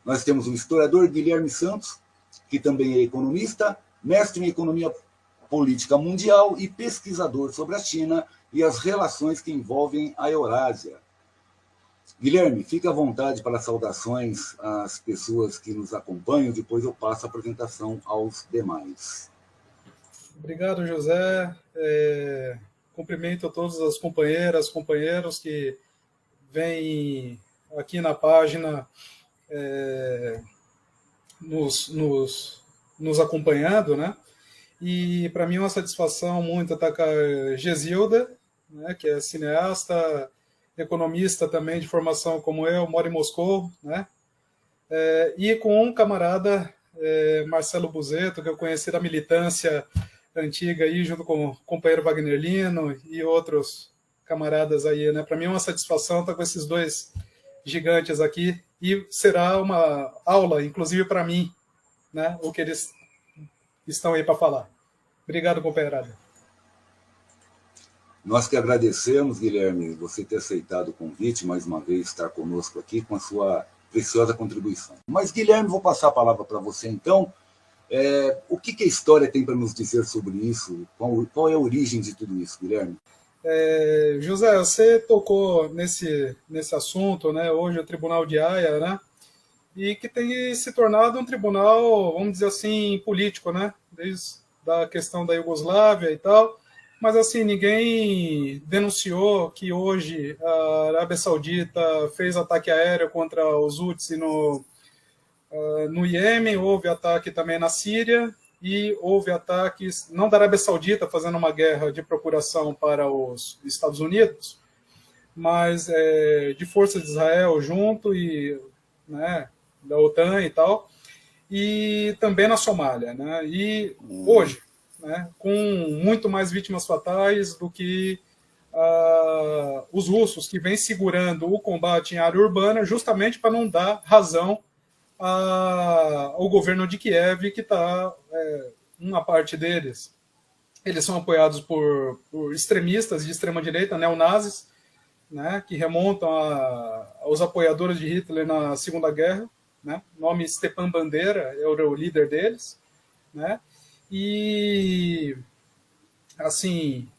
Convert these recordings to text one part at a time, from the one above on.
Nós temos o historiador Guilherme Santos, que também é economista, mestre em economia política mundial e pesquisador sobre a China e as relações que envolvem a Eurásia. Guilherme, fica à vontade para saudações às pessoas que nos acompanham, depois eu passo a apresentação aos demais. Obrigado, José. Cumprimento a todas as companheiras, companheiros que vêm aqui na página nos acompanhando, né? E para mim é uma satisfação muito estar com a Gesilda, né, que é cineasta, economista também de formação como eu, mora em Moscou, né? E com um camarada, Marcelo Buzetto, que eu conheci da militância antiga aí, junto com o companheiro Wagner Lino e outros camaradas aí, né? Para mim é uma satisfação estar com esses dois gigantes aqui e será uma aula, inclusive para mim, né? O que eles estão aí para falar. Obrigado, companheirada. Nós que agradecemos, Guilherme, você ter aceitado o convite, mais uma vez estar conosco aqui com a sua preciosa contribuição. Mas, Guilherme, vou passar a palavra para você, então. O que a história tem para nos dizer sobre isso? Qual é a origem de tudo isso, Guilherme? José, você tocou nesse assunto, né? Hoje o Tribunal de Haia, né? E que tem se tornado um tribunal, vamos dizer assim, político, né? Desde a questão da Iugoslávia e tal. Mas, assim, ninguém denunciou que hoje a Arábia Saudita fez ataque aéreo contra os Houthis no Iêmen, houve ataque também na Síria, e houve ataques, não da Arábia Saudita fazendo uma guerra de procuração para os Estados Unidos, mas de forças de Israel junto, e, né, da OTAN e tal, e também na Somália, né? E hoje, né, com muito mais vítimas fatais do que os russos, que vêm segurando o combate em área urbana justamente para não dar razão ao governo de Kiev, que está, uma parte deles, eles são apoiados por extremistas de extrema-direita, neonazis, né, que remontam aos apoiadores de Hitler na Segunda Guerra, né, nome Stepan Bandera, era o líder deles, né, e, assim,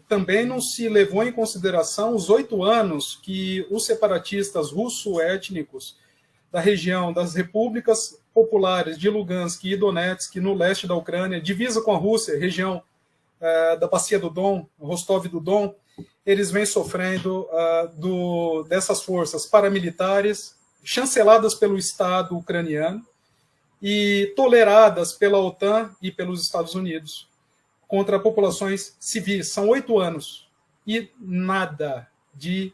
também não se levou em consideração os 8 anos que os separatistas russo-étnicos da região das repúblicas populares de Lugansk e Donetsk, no leste da Ucrânia, divisa com a Rússia, região da Bacia do Don, Rostov do Don, eles vêm sofrendo dessas forças paramilitares, chanceladas pelo Estado ucraniano e toleradas pela OTAN e pelos Estados Unidos contra populações civis. São 8 anos e nada de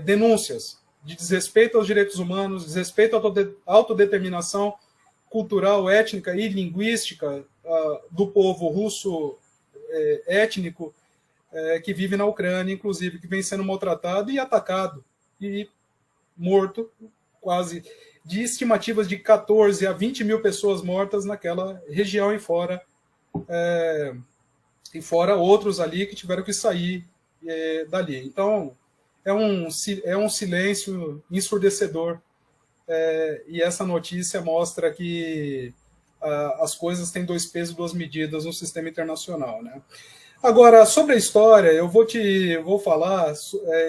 denúncias de desrespeito aos direitos humanos, desrespeito à autodeterminação cultural, étnica e linguística do povo russo étnico que vive na Ucrânia, inclusive, que vem sendo maltratado e atacado e morto, quase, de estimativas de 14 a 20 mil pessoas mortas naquela região, e fora outros ali que tiveram que sair dali. Então, é um silêncio ensurdecedor, e essa notícia mostra que as coisas têm 2 pesos, 2 medidas no sistema internacional, né? Agora, sobre a história, eu vou falar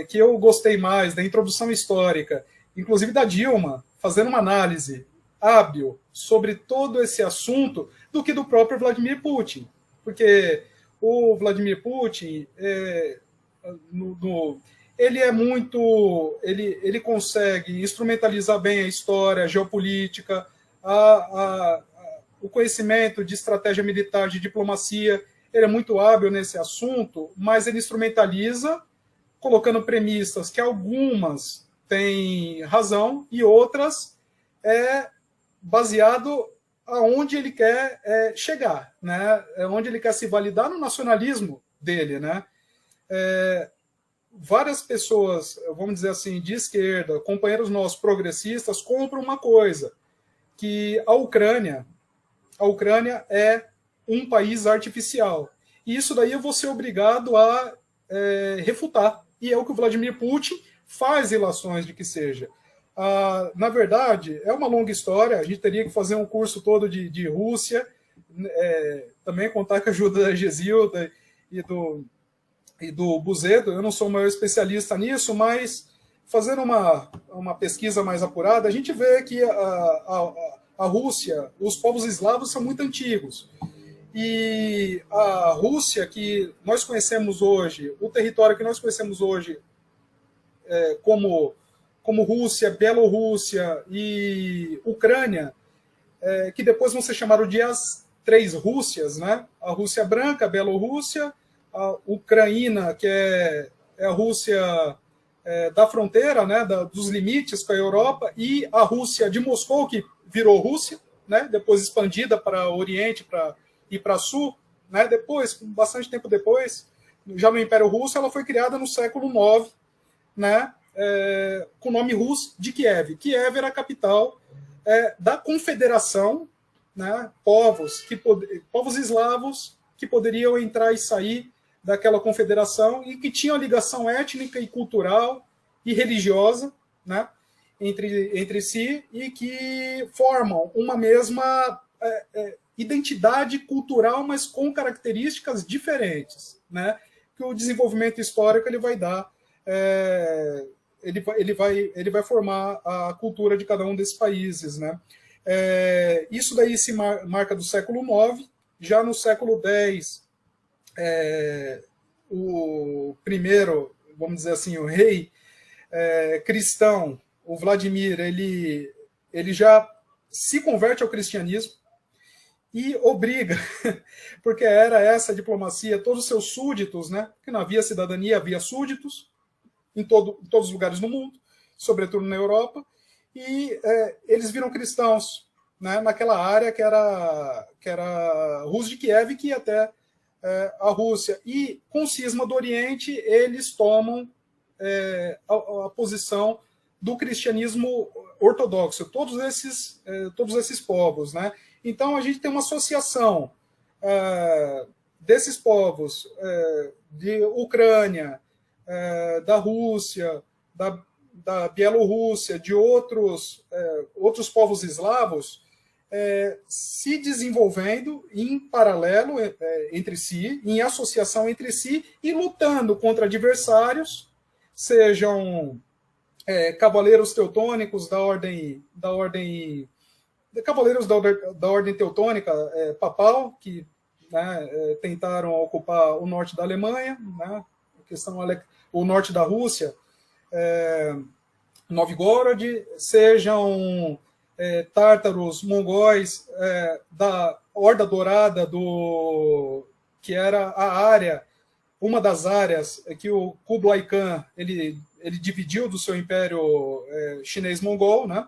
que eu gostei mais da introdução histórica, inclusive da Dilma, fazendo uma análise hábil sobre todo esse assunto, do que do próprio Vladimir Putin. Porque o Vladimir Putin, ele é muito... Ele consegue instrumentalizar bem a história, a geopolítica, o conhecimento de estratégia militar, de diplomacia. Ele é muito hábil nesse assunto, mas ele instrumentaliza, colocando premissas que algumas têm razão e outras baseado aonde ele quer chegar, né? Onde ele quer se validar no nacionalismo dele, né? Várias pessoas, vamos dizer assim, de esquerda, companheiros nossos progressistas, compram uma coisa, que a Ucrânia é um país artificial. E isso daí eu vou ser obrigado a refutar. E é o que o Vladimir Putin faz relações de que seja. Na verdade, é uma longa história, a gente teria que fazer um curso todo de Rússia, também contar com a ajuda da Gesilda e do Buzeto. Eu não sou o maior especialista nisso, mas fazendo uma pesquisa mais apurada, a gente vê que a Rússia, os povos eslavos são muito antigos. E a Rússia que nós conhecemos hoje, o território que nós conhecemos hoje como Rússia, Bielorrússia e Ucrânia, que depois vão ser chamados de as três Rússias, né? A Rússia branca, a Bielorrússia, a Ucraína, que é a Rússia da fronteira, né? Dos limites com a Europa, e a Rússia de Moscou, que virou Rússia, né? Depois expandida para o Oriente e para Sul, né? Depois, bastante tempo depois, já no Império Russo, ela foi criada no século IX, né? Com o nome russo de Kiev. Kiev era a capital da confederação, né? Povos eslavos que poderiam entrar e sair daquela confederação e que tinham ligação étnica e cultural e religiosa, né? entre si, e que formam uma mesma identidade cultural, mas com características diferentes, né? Que o desenvolvimento histórico ele vai dar, ele vai formar a cultura de cada um desses países, né? Isso daí se marca do século IX. Já no século X, o primeiro, vamos dizer assim, o rei cristão, o Vladimir, ele já se converte ao cristianismo e obriga, porque era essa diplomacia, todos os seus súditos, né? Que não havia cidadania, havia súditos em todos os lugares do mundo, sobretudo na Europa, e eles viram cristãos, né? Naquela área que era Rus de Kiev, que ia até a Rússia. E com o cisma do Oriente, eles tomam a posição do cristianismo ortodoxo, todos esses povos, né? Então a gente tem uma associação desses povos de Ucrânia, da Rússia, da Bielorrússia, de outros povos eslavos se desenvolvendo em paralelo entre si, em associação entre si e lutando contra adversários, sejam cavaleiros teutônicos cavaleiros da ordem teutônica papal, que, né, tentaram ocupar o norte da Alemanha, né, o norte da Rússia, Novgorod, sejam tártaros mongóis da Horda Dourada, que era a área, uma das áreas que o Kublai Khan ele dividiu do seu império chinês-mongol, né?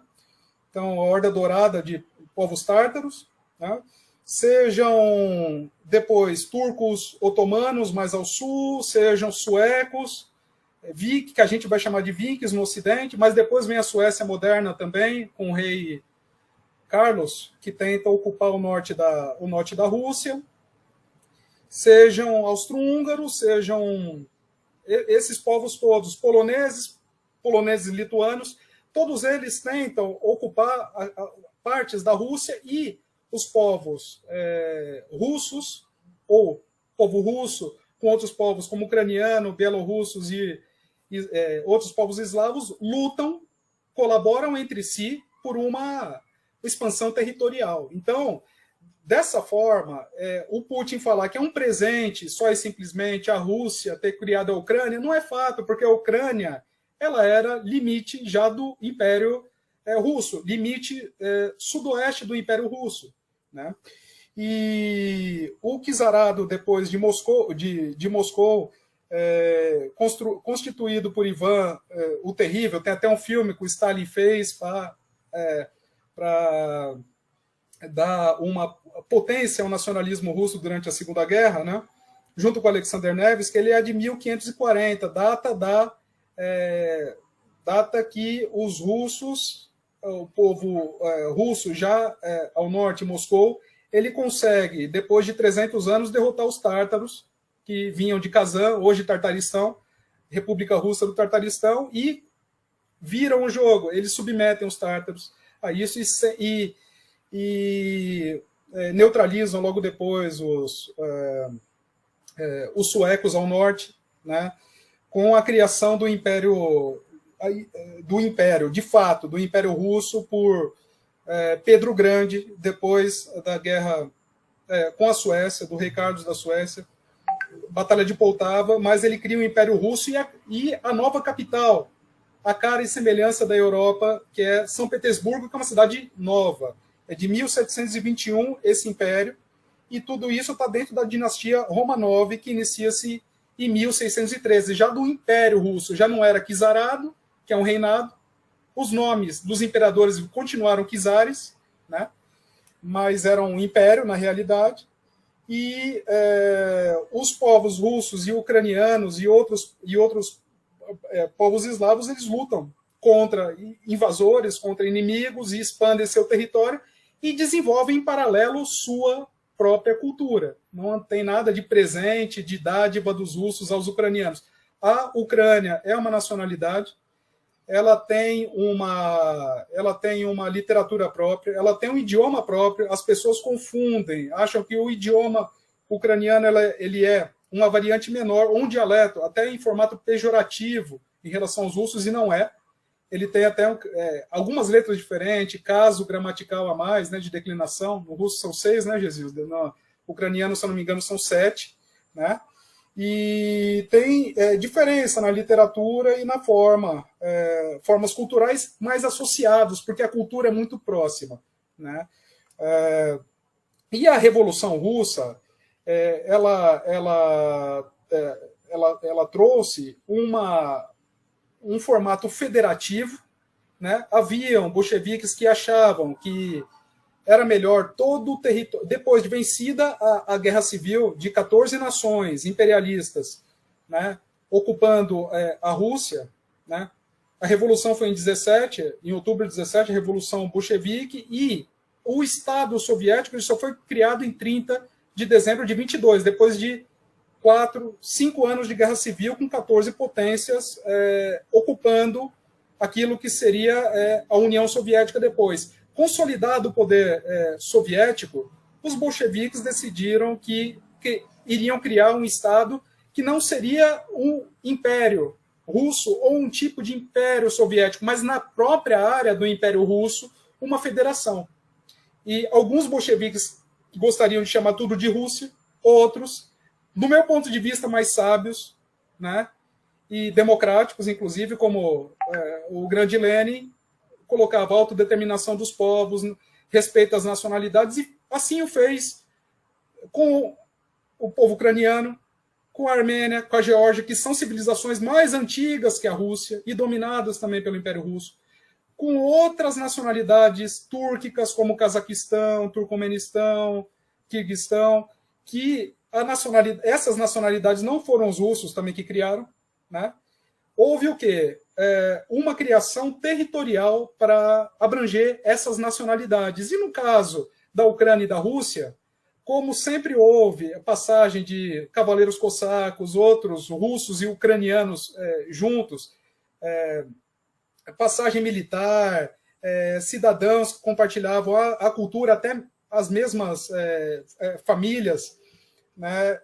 Então, a Horda Dourada de povos tártaros, né? Sejam depois turcos otomanos mais ao sul, sejam suecos, que a gente vai chamar de vikings no Ocidente, mas depois vem a Suécia moderna também, com o rei Carlos, que tenta ocupar o norte da Rússia, sejam austro-húngaros, sejam esses povos todos, poloneses e lituanos, todos eles tentam ocupar partes da Rússia, e os povos russos, ou povo russo, com outros povos como ucraniano, bielorrussos e outros povos eslavos, lutam, colaboram entre si por uma expansão territorial. Então, dessa forma, o Putin falar que é um presente só e simplesmente a Rússia ter criado a Ucrânia não é fato, porque a Ucrânia ela era limite já do Império Russo, limite sudoeste do Império Russo, né? E o czarado, depois de Moscou, constituído por Ivan o Terrível, tem até um filme que o Stalin fez para dar uma potência ao nacionalismo russo durante a Segunda Guerra, né? Junto com Alexander Nevsky, ele é de 1540, data que os russos, o povo russo já ao norte, Moscou, ele consegue, depois de 300 anos, derrotar os tártaros, que vinham de Kazan, hoje Tartaristão, República Russa do Tartaristão, e viram o jogo, eles submetem os tártaros a isso e neutralizam logo depois os suecos ao norte, né, com a criação do Império, de fato, do Império Russo por Pedro o Grande, depois da guerra com a Suécia, do Rei Carlos da Suécia, Batalha de Poltava, mas ele cria o Império Russo e a nova capital, a cara e semelhança da Europa, que é São Petersburgo, que é uma cidade nova. É de 1721 esse império, e tudo isso está dentro da dinastia Romanov, que inicia-se em 1613. Já do Império Russo, já não era czarado, que é um reinado. Os nomes dos imperadores continuaram czares, né? Mas eram um império, na realidade. E os povos russos e ucranianos e outros povos eslavos, eles lutam contra invasores, contra inimigos, e expandem seu território e desenvolvem em paralelo sua própria cultura. Não tem nada de presente, de dádiva dos russos aos ucranianos. A Ucrânia é uma nacionalidade, ela tem uma literatura própria, ela tem um idioma próprio. As pessoas confundem, acham que o idioma ucraniano ele é uma variante menor, ou um dialeto, até em formato pejorativo em relação aos russos, e não é. Ele tem até algumas letras diferentes, caso gramatical a mais, né, de declinação. No russo são 6, né, Jesus? No ucraniano, se eu não me engano, são 7, né? E tem diferença na literatura e na formas culturais mais associados, porque a cultura é muito próxima, né? E a Revolução Russa, ela trouxe um formato federativo, né? Haviam bolcheviques que achavam que era melhor todo o território, depois de vencida a guerra civil de 14 nações imperialistas, né, ocupando a Rússia, né? A revolução foi em outubro de 17, a revolução bolchevique, e o Estado soviético só foi criado em 30 de dezembro de 22, depois de 5 anos de guerra civil, com 14 potências ocupando aquilo que seria a União Soviética depois. Consolidado o poder soviético, os bolcheviques decidiram que iriam criar um Estado que não seria um império russo ou um tipo de império soviético, mas na própria área do Império Russo, uma federação. E alguns bolcheviques gostariam de chamar tudo de Rússia, outros, do meu ponto de vista, mais sábios, né, e democráticos, inclusive, como o grande Lenin, colocava a autodeterminação dos povos, respeito às nacionalidades, e assim o fez com o povo ucraniano, com a Armênia, com a Geórgia, que são civilizações mais antigas que a Rússia e dominadas também pelo Império Russo, com outras nacionalidades túrquicas, como Cazaquistão, Turcomenistão, Quirguistão, que essas nacionalidades não foram os russos também que criaram, né? Houve o quê? Uma criação territorial para abranger essas nacionalidades. E no caso da Ucrânia e da Rússia, como sempre houve a passagem de cavaleiros cossacos, outros russos e ucranianos juntos, passagem militar, cidadãos que compartilhavam a cultura, até as mesmas famílias, né,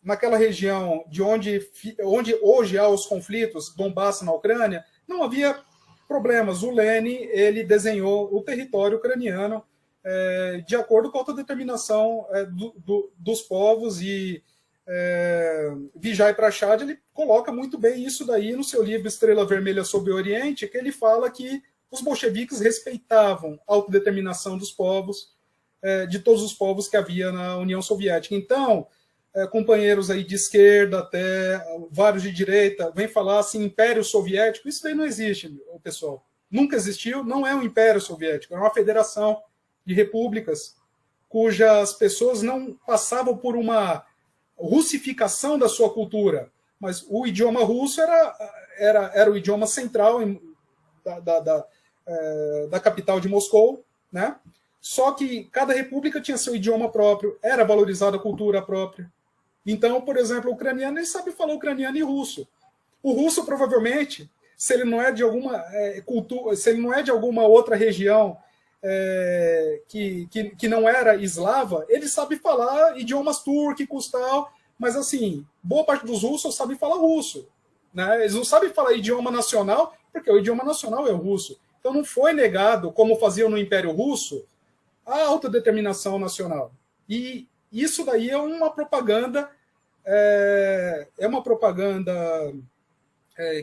naquela região de onde hoje há os conflitos, Donbass na Ucrânia, não havia problemas. O Lenin, ele desenhou o território ucraniano de acordo com a autodeterminação dos povos, e Vijay Prashad, ele coloca muito bem isso daí no seu livro Estrela Vermelha sobre o Oriente, que ele fala que os bolcheviques respeitavam a autodeterminação dos povos, de todos os povos que havia na União Soviética. Então, companheiros aí de esquerda, até vários de direita, vêm falar assim, Império Soviético. Isso daí não existe, pessoal. Nunca existiu, não é um Império Soviético, é uma federação de repúblicas cujas pessoas não passavam por uma russificação da sua cultura, mas o idioma russo era o idioma central da capital de Moscou, né? Só que cada república tinha seu idioma próprio, era valorizada a cultura própria. Então, por exemplo, o ucraniano, ele sabe falar ucraniano e russo. O russo, provavelmente, se ele não é de alguma cultura, se ele não é de alguma outra região que não era eslava, ele sabe falar idiomas túrquicos, tal, mas assim, boa parte dos russos sabe falar russo, né? Eles não sabem falar idioma nacional, porque o idioma nacional é o russo. Então não foi negado, como faziam no Império Russo, a autodeterminação nacional. E isso daí é uma propaganda,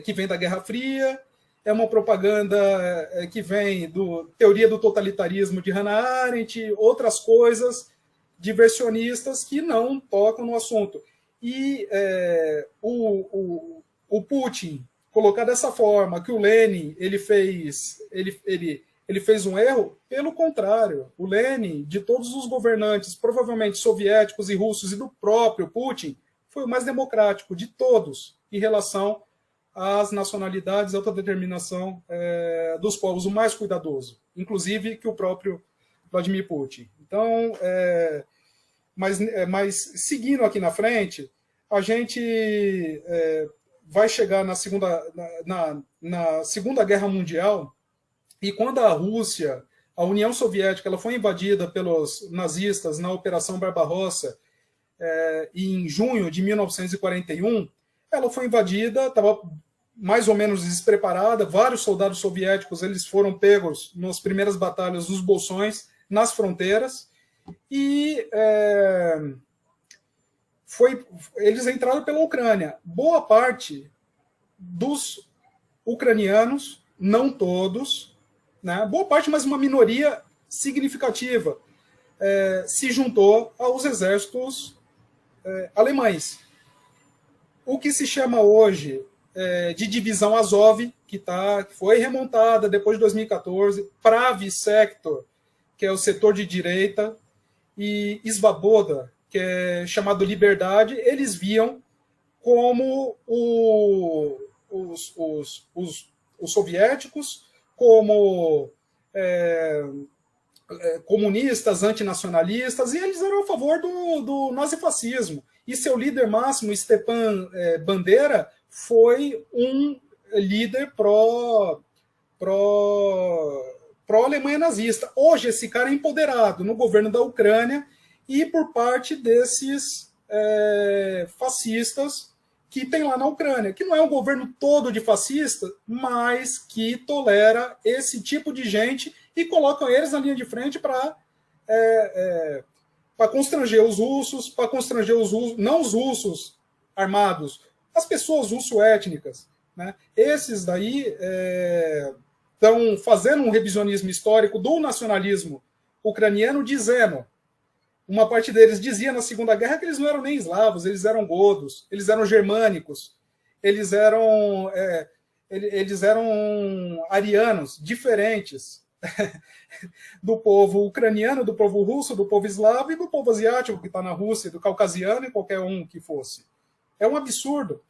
que vem da Guerra Fria, é uma propaganda que vem do teoria do totalitarismo de Hannah Arendt, outras coisas diversionistas que não tocam no assunto. E o Putin colocar dessa forma que o Lenin ele fez um erro, pelo contrário, o Lenin, de todos os governantes, provavelmente soviéticos e russos e do próprio Putin, foi o mais democrático de todos em relação às nacionalidades, à autodeterminação dos povos, o mais cuidadoso, inclusive que o próprio Vladimir Putin. Então, mas seguindo aqui na frente, a gente vai chegar na Segunda Guerra Mundial, e quando a Rússia, a União Soviética, ela foi invadida pelos nazistas na Operação Barbarossa, em junho de 1941, ela foi invadida, estava mais ou menos despreparada, vários soldados soviéticos eles foram pegos nas primeiras batalhas dos bolsões, nas fronteiras, e eles entraram pela Ucrânia. Boa parte dos ucranianos, não todos, né, boa parte, mas uma minoria significativa, se juntou aos exércitos alemães. O que se chama hoje de divisão Azov, que foi remontada depois de 2014, Pravý Sektor, que é o setor de direita, e Svoboda, que é chamado Liberdade, eles viam como os soviéticos, como comunistas, antinacionalistas, e eles eram a favor do nazifascismo. E seu líder máximo, Stepan Bandera, foi um líder pró-Alemanha nazista. Hoje, esse cara é empoderado no governo da Ucrânia e por parte desses fascistas que tem lá na Ucrânia, que não é um governo todo de fascista, mas que tolera esse tipo de gente e colocam eles na linha de frente para constranger os russos, para constranger não os russos armados, as pessoas russo-étnicas, né? Esses daí estão fazendo um revisionismo histórico do nacionalismo ucraniano, dizendo, uma parte deles dizia na Segunda Guerra que eles não eram nem eslavos, eles eram godos, eles eram germânicos, eles eram arianos, diferentes do povo ucraniano, do povo russo, do povo eslavo e do povo asiático que está na Rússia, do caucasiano e qualquer um que fosse. É um absurdo.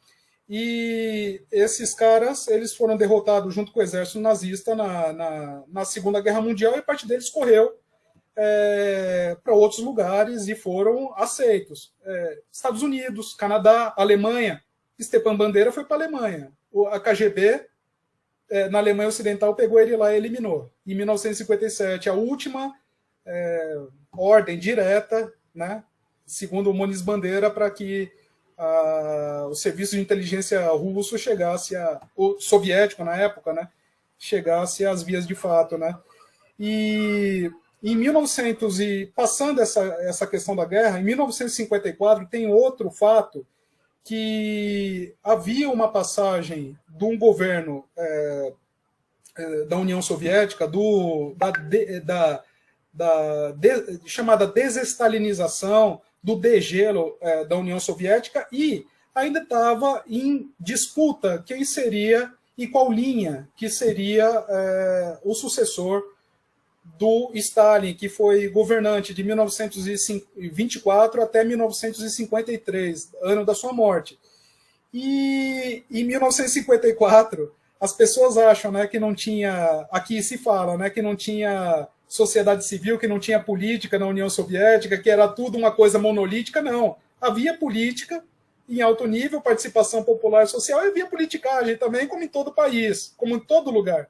E esses caras, eles foram derrotados junto com o exército nazista na Segunda Guerra Mundial, e parte deles correu para outros lugares e foram aceitos. Estados Unidos, Canadá, Alemanha. Stepan Bandera foi para a Alemanha. A KGB, na Alemanha Ocidental, pegou ele lá e eliminou. Em 1957, a última ordem direta, né, segundo o Muniz Bandera, para que o serviço de inteligência russo chegasse o soviético na época, né, chegasse às vias de fato, né. E em 1900 e passando essa questão da guerra, em 1954 tem outro fato, que havia uma passagem de um governo da União Soviética, chamada desestalinização, do degelo da União Soviética, e ainda estava em disputa quem seria e qual linha que seria o sucessor do Stalin, que foi governante de 1924 até 1953, ano da sua morte. E em 1954, as pessoas acham, né, que não tinha, aqui se fala, né, que não tinha sociedade civil, que não tinha política na União Soviética, que era tudo uma coisa monolítica. Não, havia política, em alto nível, participação popular social, e havia politicagem também, como em todo o país, como em todo lugar.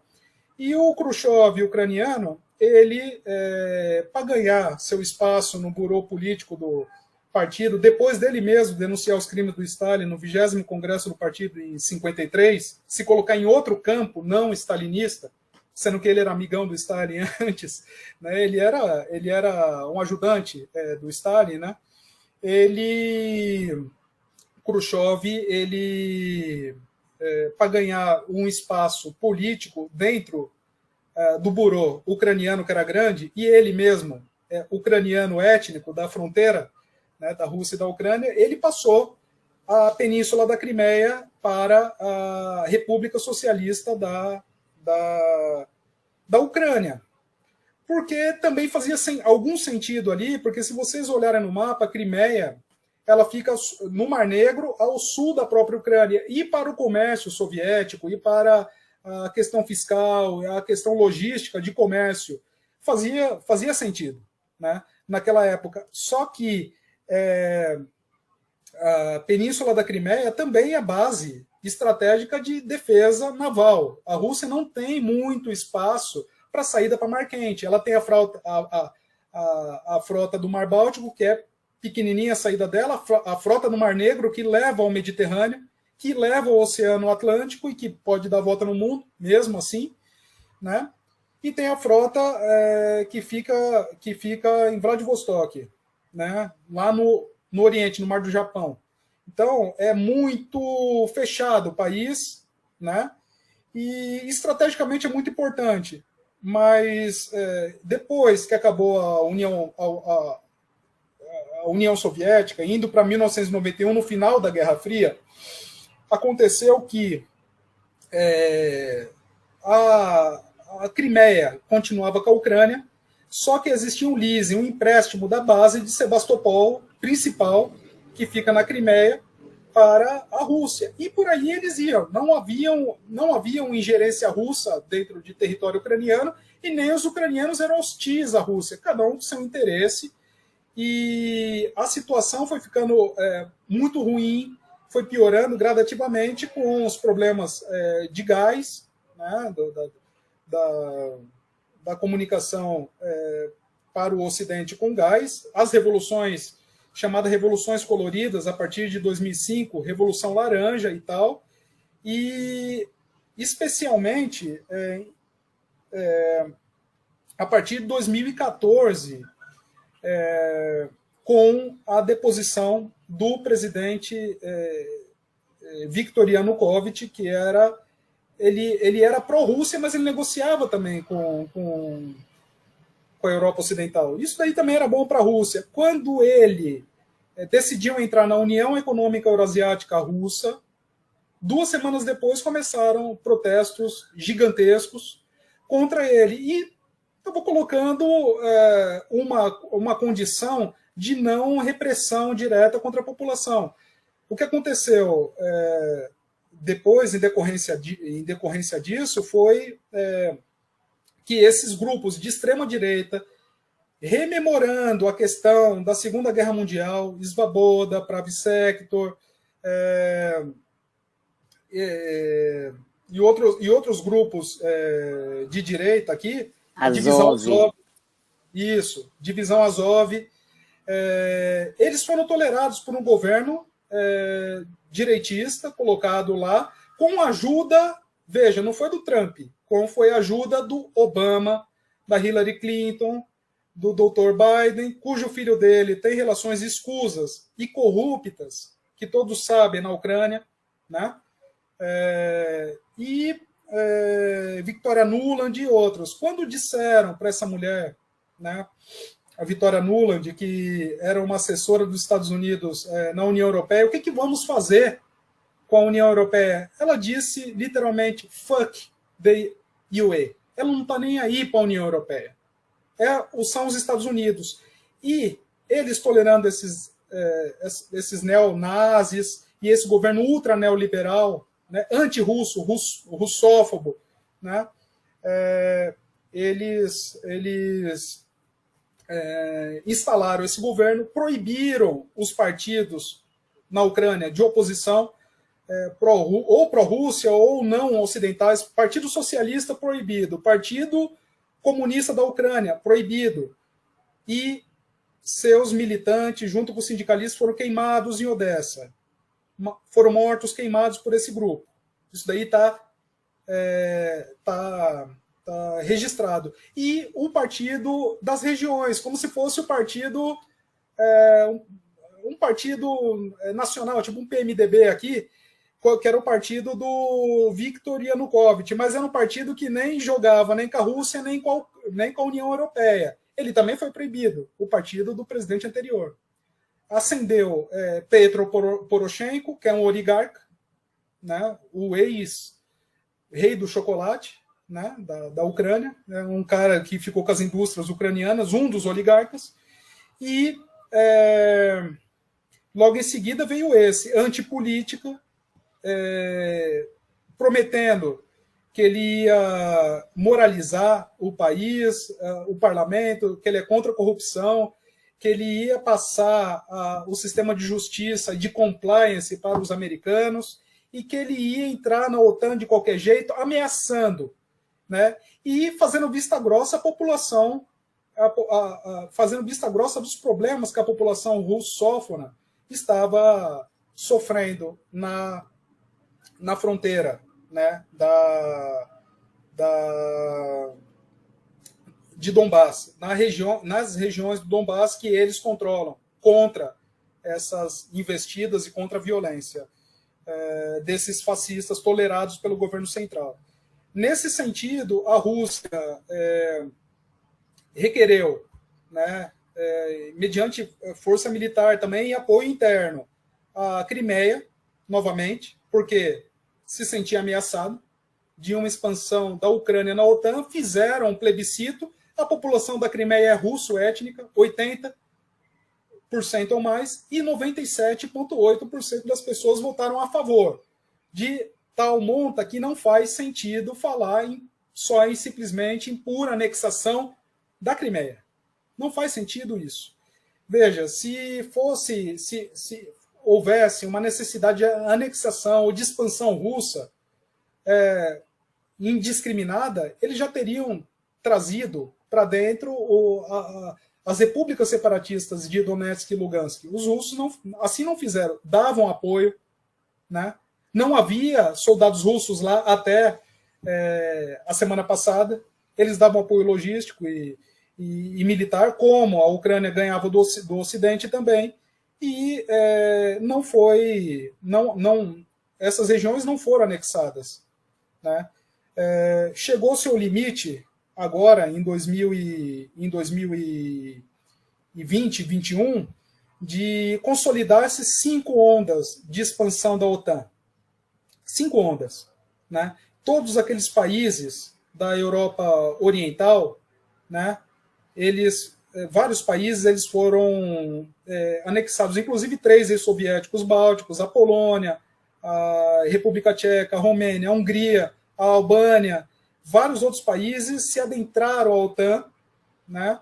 E o Khrushchev ucraniano, ele, para ganhar seu espaço no burô político do partido, depois dele mesmo denunciar os crimes do Stalin no 20º Congresso do Partido em 53, se colocar em outro campo não stalinista, sendo que ele era amigão do Stalin antes, né? Ele era um ajudante do Stalin, né? Khrushchev, para ganhar um espaço político dentro do burô ucraniano, que era grande, e ele mesmo, ucraniano étnico da fronteira, né, da Rússia e da Ucrânia, ele passou a península da Crimeia para a República Socialista da Ucrânia. Porque também fazia algum sentido ali, porque se vocês olharem no mapa, a Crimeia ela fica no Mar Negro, ao sul da própria Ucrânia, e para o comércio soviético, e para a questão fiscal, a questão logística de comércio, fazia sentido, né, naquela época. Só que a Península da Crimeia também é base estratégica de defesa naval. A Rússia não tem muito espaço para saída para Mar Quente. Ela tem a frota do Mar Báltico, que é pequenininha a saída dela, a frota do Mar Negro, que leva ao Mediterrâneo, que leva ao Oceano Atlântico e que pode dar a volta no mundo, mesmo assim, né? E tem a frota que fica em Vladivostok, né? Lá no Oriente, no Mar do Japão. Então, é muito fechado o país, né? E estrategicamente é muito importante. Mas depois que acabou a União Soviética, indo para 1991, no final da Guerra Fria, aconteceu que a Crimeia continuava com a Ucrânia, só que existia um leasing, um empréstimo da base de Sebastopol, principal, que fica na Crimeia, para a Rússia. E por aí eles iam. Não havia uma ingerência russa dentro de território ucraniano, e nem os ucranianos eram hostis à Rússia, cada um com seu interesse. E a situação foi ficando muito ruim, foi piorando gradativamente com os problemas de gás, né, da comunicação para o Ocidente com gás, as revoluções, chamadas revoluções coloridas, a partir de 2005, Revolução Laranja e tal, e especialmente a partir de 2014, com a deposição do presidente Viktor Yanukovych, que ele era pró-Rússia, mas ele negociava também com a Europa Ocidental. Isso daí também era bom para a Rússia. Quando ele decidiu entrar na União Econômica Eurasiática Russa, 2 semanas depois começaram protestos gigantescos contra ele. E estava colocando uma condição de não repressão direta contra a população. O que aconteceu depois, em decorrência disso, foi que esses grupos de extrema-direita, rememorando a questão da Segunda Guerra Mundial, Svoboda, Pravi Sector, e outros grupos de direita aqui, Divisão Azov, Divisão Azov, eles foram tolerados por um governo direitista, colocado lá, com ajuda, veja, não foi do Trump, como foi a ajuda do Obama, da Hillary Clinton, do Dr. Biden, cujo filho dele tem relações escusas e corruptas, que todos sabem na Ucrânia, né? Victoria Nuland e outros. Quando disseram para essa mulher, né, a Victoria Nuland, que era uma assessora dos Estados Unidos na União Europeia, o que vamos fazer com a União Europeia? Ela disse literalmente, fuck the UA. Ela não está nem aí para a União Europeia. São os Estados Unidos. E eles tolerando esses neonazis e esse governo ultra neoliberal, né, anti-russo, russófobo, né, eles instalaram esse governo, proibiram os partidos na Ucrânia de oposição, ou pró-Rússia ou não ocidentais. Partido Socialista proibido, Partido Comunista da Ucrânia proibido. E seus militantes, junto com os sindicalistas, foram queimados em Odessa. Foram mortos, queimados por esse grupo. Isso daí está registrado. E o Partido das Regiões, como se fosse o partido, um partido nacional, tipo um PMDB aqui, que era o partido do Viktor Yanukovych, mas era um partido que nem jogava nem com a Rússia, nem com a União Europeia. Ele também foi proibido, o partido do presidente anterior. Ascendeu Petro Poroshenko, que é um oligarca, né, o ex-rei do chocolate, né, da Ucrânia, um cara que ficou com as indústrias ucranianas, um dos oligarcas, e logo em seguida veio esse, antipolítica, prometendo que ele ia moralizar o país, o parlamento, que ele é contra a corrupção, que ele ia passar o sistema de justiça e de compliance para os americanos e que ele ia entrar na OTAN de qualquer jeito, ameaçando, né? E fazendo vista grossa à população, fazendo vista grossa dos problemas que a população russófona estava sofrendo na fronteira, né, de Donbass, nas regiões do Donbass que eles controlam, contra essas investidas e contra a violência desses fascistas tolerados pelo governo central. Nesse sentido, a Rússia requereu, né, mediante força militar também e apoio interno, a Crimeia, novamente, porque se sentia ameaçado de uma expansão da Ucrânia na OTAN, fizeram um plebiscito, a população da Crimeia é russo-étnica, 80% ou mais, e 97,8% das pessoas votaram a favor, de tal monta que não faz sentido falar só e simplesmente em pura anexação da Crimeia. Não faz sentido isso. Veja, se houvesse uma necessidade de anexação ou de expansão russa indiscriminada, eles já teriam trazido para dentro as repúblicas separatistas de Donetsk e Lugansk. Os russos assim não fizeram, davam apoio, né? Não havia soldados russos lá até a semana passada, eles davam apoio logístico e militar, como a Ucrânia ganhava do Ocidente também, e essas regiões não foram anexadas, né? Chegou-se ao limite agora em 2020, 2021, de consolidar essas 5 ondas de expansão da OTAN. 5 ondas, né? Todos aqueles países da Europa Oriental, né? Vários países eles foram anexados, inclusive 3 ex-soviéticos bálticos, a Polônia, a República Tcheca, a Romênia, a Hungria, a Albânia, vários outros países se adentraram à OTAN, né?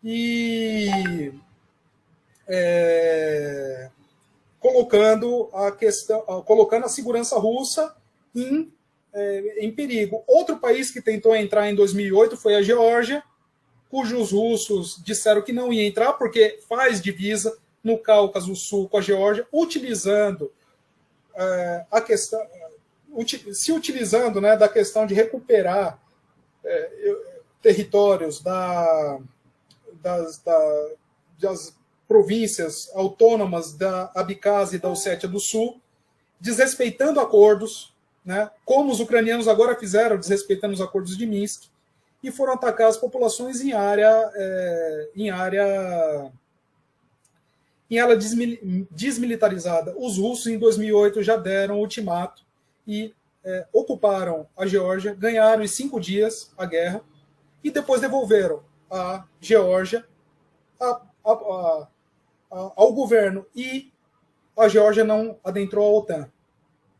E colocando a segurança russa em perigo. Outro país que tentou entrar em 2008 foi a Geórgia, cujos russos disseram que não ia entrar porque faz divisa no Cáucaso Sul com a Geórgia, utilizando se utilizando, né, da questão de recuperar territórios das províncias autônomas da Abkhazia e da Ossétia do Sul, desrespeitando acordos, né, como os ucranianos agora fizeram, desrespeitando os acordos de Minsk, e foram atacar as populações em área desmilitarizada. Os russos, em 2008, já deram ultimato e ocuparam a Geórgia, ganharam em 5 dias a guerra, e depois devolveram a Geórgia ao governo, e a Geórgia não adentrou a OTAN.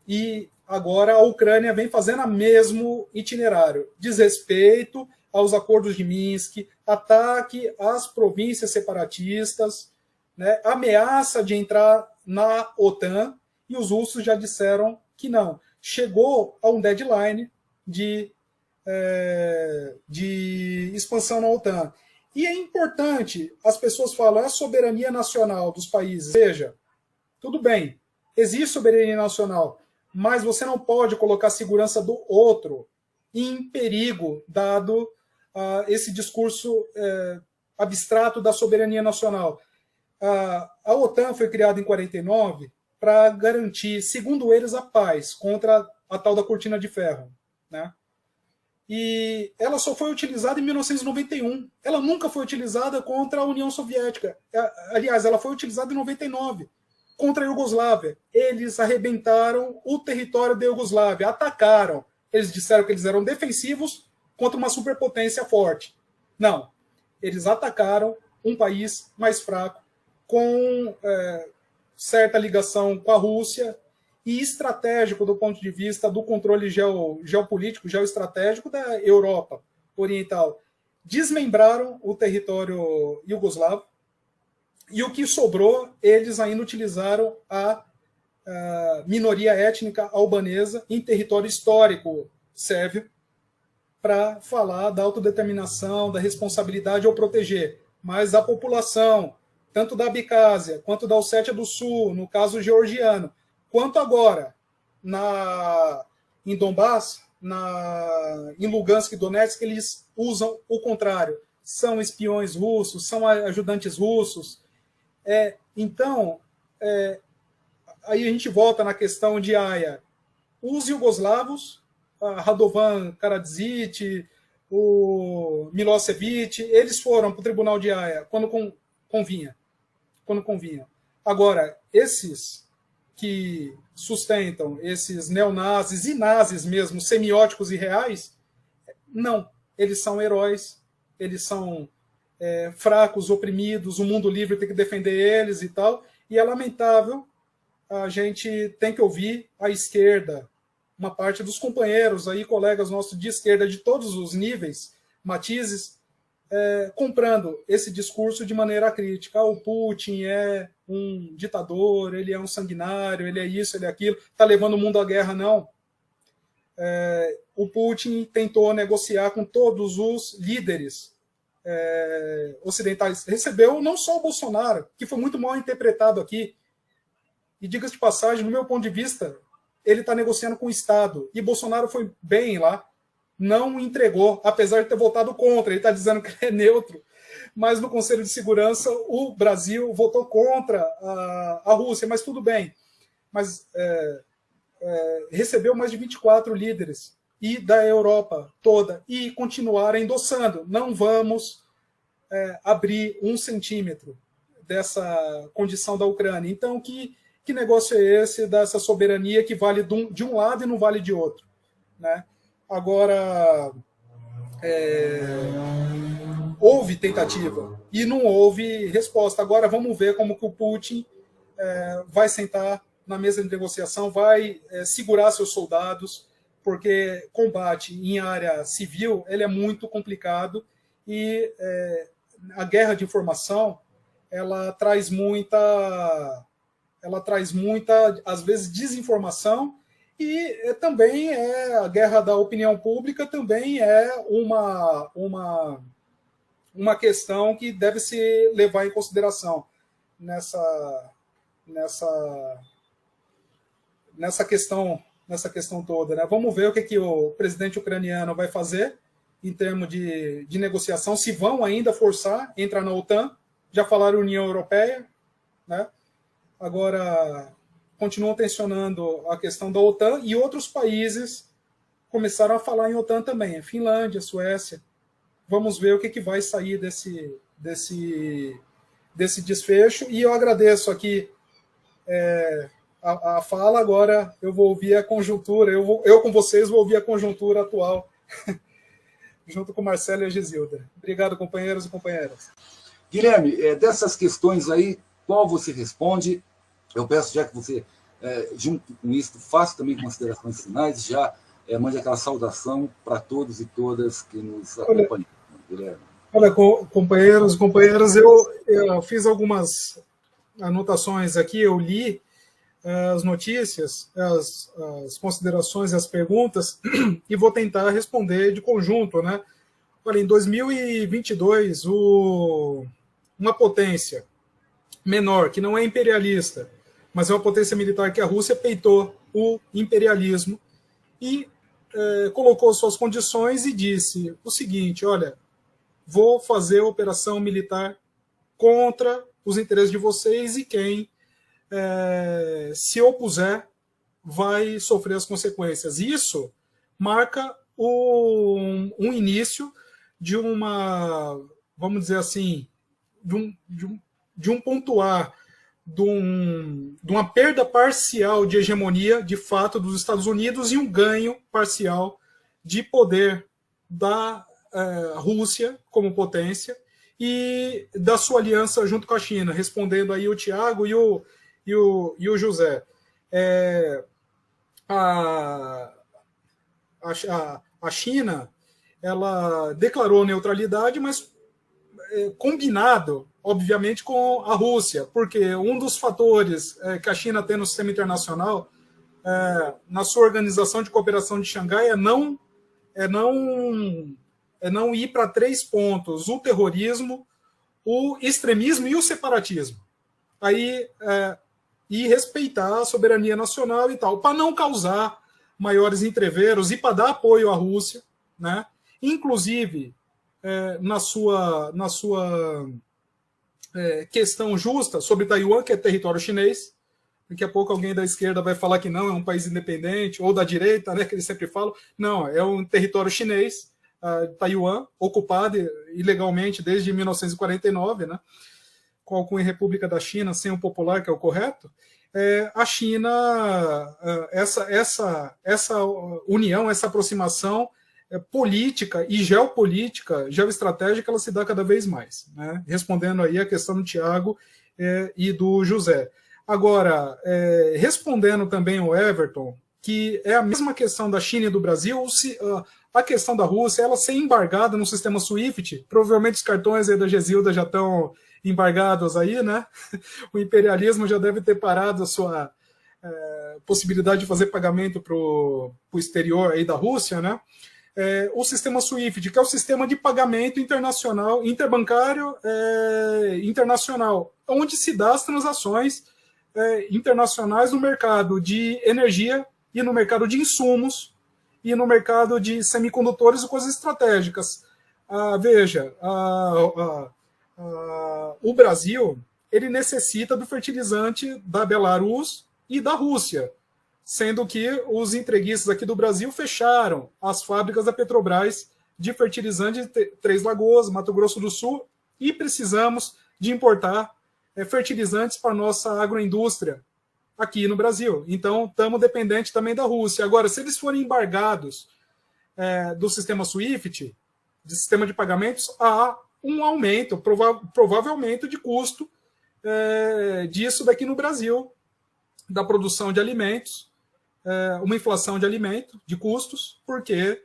E agora a Ucrânia vem fazendo o mesmo itinerário, desrespeito aos acordos de Minsk, ataque às províncias separatistas, né, ameaça de entrar na OTAN, e os russos já disseram que não. Chegou a um deadline de expansão na OTAN. E é importante, as pessoas falam, a soberania nacional dos países. Veja, tudo bem, existe soberania nacional, mas você não pode colocar a segurança do outro em perigo, dado esse discurso abstrato da soberania nacional. A OTAN foi criada em 49 para garantir, segundo eles, a paz contra a tal da cortina de ferro, né? E ela só foi utilizada em 1991. Ela nunca foi utilizada contra a União Soviética. Aliás, ela foi utilizada em 99 contra a Iugoslávia. Eles arrebentaram o território da Iugoslávia, atacaram. Eles disseram que eles eram defensivos contra uma superpotência forte. Não. Eles atacaram um país mais fraco, com certa ligação com a Rússia, e estratégico do ponto de vista do controle geopolítico, geoestratégico da Europa Oriental. Desmembraram o território iugoslavo, e o que sobrou, eles ainda utilizaram a minoria étnica albanesa em território histórico sérvio para falar da autodeterminação, da responsabilidade ao proteger. Mas a população, tanto da Abcásia quanto da Ossétia do Sul, no caso georgiano, quanto agora em Donbass, em Lugansk e Donetsk, eles usam o contrário. São espiões russos, são ajudantes russos. Então, aí a gente volta na questão de Haia. Os iugoslavos, Radovan Karadzic, o Milosevic, eles foram para o Tribunal de Haia quando convinha. Agora, esses que sustentam, esses neonazis e nazis mesmo, semióticos e reais, não. Eles são heróis, eles são fracos, oprimidos, o mundo livre tem que defender eles e tal. E é lamentável, a gente tem que ouvir a esquerda, uma parte dos companheiros, aí, colegas nossos de esquerda, de todos os níveis, matizes, comprando esse discurso de maneira crítica. O Putin é um ditador, ele é um sanguinário, ele é isso, ele é aquilo, está levando o mundo à guerra, não. O Putin tentou negociar com todos os líderes ocidentais. Recebeu não só o Bolsonaro, que foi muito mal interpretado aqui, e diga-se de passagem, no meu ponto de vista, ele está negociando com o Estado, e Bolsonaro foi bem lá, não entregou, apesar de ter votado contra. Ele está dizendo que ele é neutro, mas no Conselho de Segurança o Brasil votou contra a Rússia, mas tudo bem. Mas recebeu mais de 24 líderes e da Europa toda, e continuaram endossando. Não vamos abrir 1 centímetro dessa condição da Ucrânia. Então, que negócio é esse dessa soberania que vale de um lado e não vale de outro, né? Agora, houve tentativa e não houve resposta. Agora vamos ver como que o Putin vai sentar na mesa de negociação, vai segurar seus soldados, porque combate em área civil ele é muito complicado, e a guerra de informação ela traz muita, às vezes, desinformação. E também a guerra da opinião pública também é uma questão que deve se levar em consideração nessa questão toda, né? Vamos ver o que o presidente ucraniano vai fazer em termos de negociação, se vão ainda forçar entrar na OTAN. Já falaram União Europeia, né? Agora continuam tensionando a questão da OTAN, e outros países começaram a falar em OTAN também, a Finlândia, a Suécia. Vamos ver o que vai sair desse desfecho, e eu agradeço aqui a fala. Agora eu vou ouvir a conjuntura, eu com vocês vou ouvir a conjuntura atual, junto com o Marcelo e a Gisilda. Obrigado, companheiros e companheiras. Guilherme, dessas questões aí, qual você responde? Eu peço, já que você, junto com isso, faça também considerações finais, já mande aquela saudação para todos e todas que nos acompanham. Guilherme. Olha, companheiros, eu fiz algumas anotações aqui, eu li as notícias, as considerações e as perguntas, e vou tentar responder de conjunto, né? Olha, em 2022, uma potência menor, que não é imperialista, mas é uma potência militar, que a Rússia, peitou o imperialismo e colocou suas condições e disse o seguinte: olha, vou fazer a operação militar contra os interesses de vocês, e quem se opuser vai sofrer as consequências. Isso marca um início de uma, vamos dizer assim, de um pontuar, de uma perda parcial de hegemonia, de fato, dos Estados Unidos, e um ganho parcial de poder da Rússia como potência e da sua aliança junto com a China. Respondendo aí o Tiago e o José. A China, ela declarou neutralidade, mas combinado, obviamente, com a Rússia, porque um dos fatores que a China tem no sistema internacional, na sua organização de cooperação de Xangai, é não ir para 3 pontos: o terrorismo, o extremismo e o separatismo. Aí, e respeitar a soberania nacional e tal, para não causar maiores entreveros e para dar apoio à Rússia, né? Inclusive, na sua questão justa sobre Taiwan, que é território chinês. Daqui a pouco alguém da esquerda vai falar que não, é um país independente, ou da direita, né, que eles sempre falam. Não, é um território chinês, Taiwan, ocupado ilegalmente desde 1949, né, com a alcunha República da China, sem o popular, que é o correto. A China, essa união, essa aproximação política e geopolítica, geoestratégica, ela se dá cada vez mais, né? Respondendo aí a questão do Tiago e do José. Agora, respondendo também ao Everton, que é a mesma questão da China e do Brasil, a questão da Rússia, ela ser embargada no sistema SWIFT, provavelmente os cartões aí da Gesilda já estão embargados aí, né? O imperialismo já deve ter parado a sua possibilidade de fazer pagamento para o exterior aí da Rússia, né? O sistema SWIFT, que é o sistema de pagamento internacional, interbancário internacional, onde se dá as transações internacionais no mercado de energia e no mercado de insumos e no mercado de semicondutores e coisas estratégicas. Veja, o Brasil, ele necessita do fertilizante da Belarus e da Rússia, sendo que os entreguistas aqui do Brasil fecharam as fábricas da Petrobras de fertilizante de Três Lagoas, Mato Grosso do Sul, e precisamos de importar fertilizantes para a nossa agroindústria aqui no Brasil. Então, estamos dependentes também da Rússia. Agora, se eles forem embargados do sistema SWIFT, do sistema de pagamentos, há um aumento, provável aumento de custo disso daqui no Brasil, da produção de alimentos, uma inflação de alimento, de custos, porque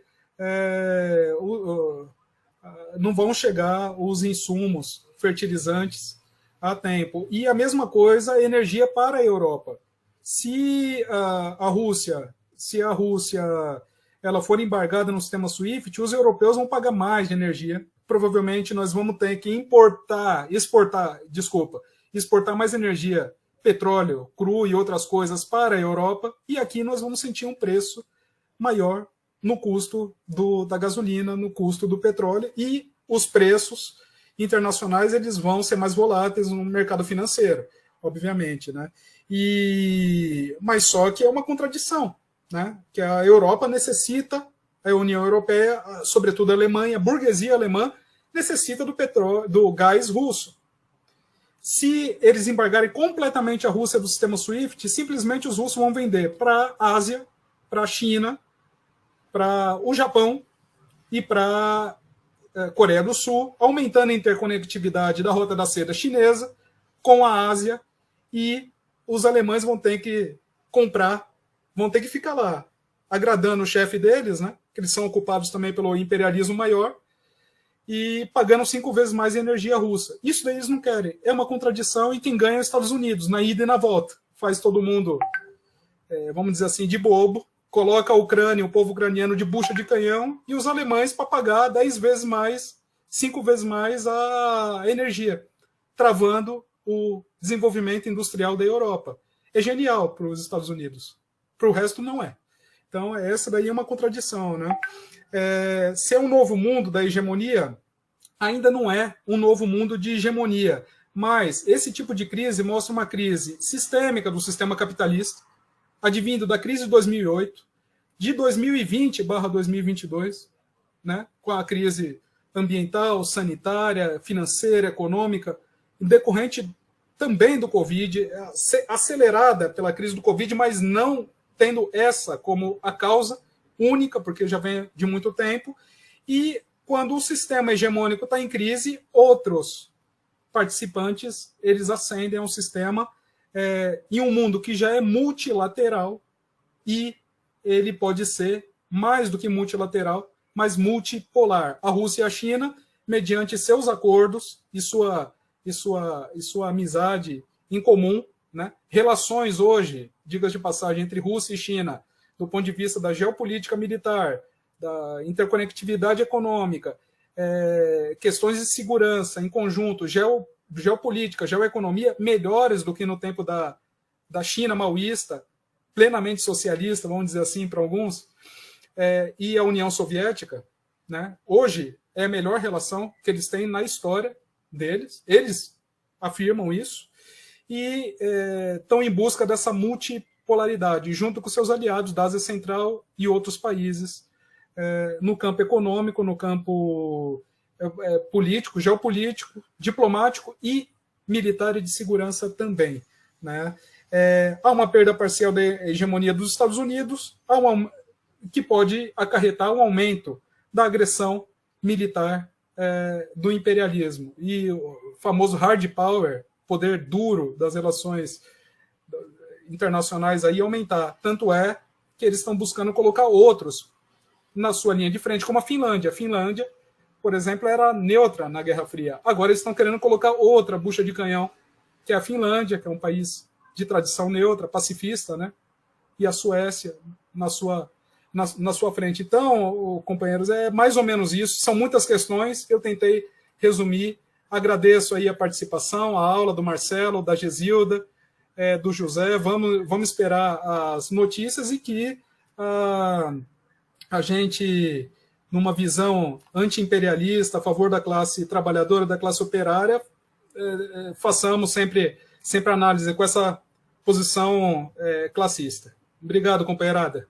não vão chegar os insumos, fertilizantes, a tempo. E a mesma coisa, energia para a Europa. Se a Rússia ela for embargada no sistema SWIFT, os europeus vão pagar mais de energia. Provavelmente nós vamos ter que exportar mais energia, petróleo cru e outras coisas para a Europa, e aqui nós vamos sentir um preço maior no custo da gasolina, no custo do petróleo, e os preços internacionais eles vão ser mais voláteis no mercado financeiro, obviamente, né? Mas só que é uma contradição, né? Que a Europa necessita, a União Europeia, sobretudo a Alemanha, a burguesia alemã, necessita do petróleo, do gás russo. Se eles embargarem completamente a Rússia do sistema SWIFT, simplesmente os russos vão vender para a Ásia, para a China, para o Japão e para a Coreia do Sul, aumentando a interconectividade da Rota da Seda chinesa com a Ásia, e os alemães vão ter que comprar, vão ter que ficar lá agradando o chefe deles, né? Que eles são ocupados também pelo imperialismo maior, e pagando 5 vezes mais em energia russa. Isso daí eles não querem. É uma contradição e quem ganha é os Estados Unidos, na ida e na volta. Faz todo mundo, vamos dizer assim, de bobo, coloca a Ucrânia, o povo ucraniano de bucha de canhão e os alemães para pagar 10 vezes mais, 5 vezes mais a energia, travando o desenvolvimento industrial da Europa. É genial para os Estados Unidos. Para o resto, não é. Então, essa daí é uma contradição, né? Se é um novo mundo da hegemonia, ainda não é um novo mundo de hegemonia. Mas esse tipo de crise mostra uma crise sistêmica do sistema capitalista, advindo da crise de 2008, de 2020/2022, né? Com a crise ambiental, sanitária, financeira, econômica, decorrente também do Covid, acelerada pela crise do Covid, mas não tendo essa como a causa única, porque já vem de muito tempo, e quando o sistema hegemônico está em crise, outros participantes, eles ascendem ao sistema em um mundo que já é multilateral, e ele pode ser mais do que multilateral, mas multipolar. A Rússia e a China, mediante seus acordos e sua amizade em comum, né? Relações hoje, diga de passagem, entre Rússia e China, do ponto de vista da geopolítica militar, da interconectividade econômica, questões de segurança em conjunto, geopolítica, geoeconomia, melhores do que no tempo da China maoísta, plenamente socialista, vamos dizer assim, para alguns, e a União Soviética, né? Hoje é a melhor relação que eles têm na história deles, eles afirmam isso, e estão em busca dessa multipolaridade, junto com seus aliados da Ásia Central e outros países, no campo econômico, no campo político, geopolítico, diplomático e militar e de segurança também, né? Há uma perda parcial da hegemonia dos Estados Unidos, que pode acarretar um aumento da agressão militar do imperialismo. E o famoso hard power, poder duro das relações internacionais, aí aumentar. Tanto é que eles estão buscando colocar outros na sua linha de frente, como a Finlândia. A Finlândia, por exemplo, era neutra na Guerra Fria. Agora eles estão querendo colocar outra bucha de canhão, que é a Finlândia, que é um país de tradição neutra, pacifista, né? E a Suécia na sua frente. Então, companheiros, é mais ou menos isso. São muitas questões, eu tentei resumir. Agradeço aí a participação, a aula do Marcelo, da Gesilda, do José. Vamos esperar as notícias e que a gente, numa visão anti-imperialista, a favor da classe trabalhadora, da classe operária, façamos sempre análise com essa posição classista. Obrigado, companheirada.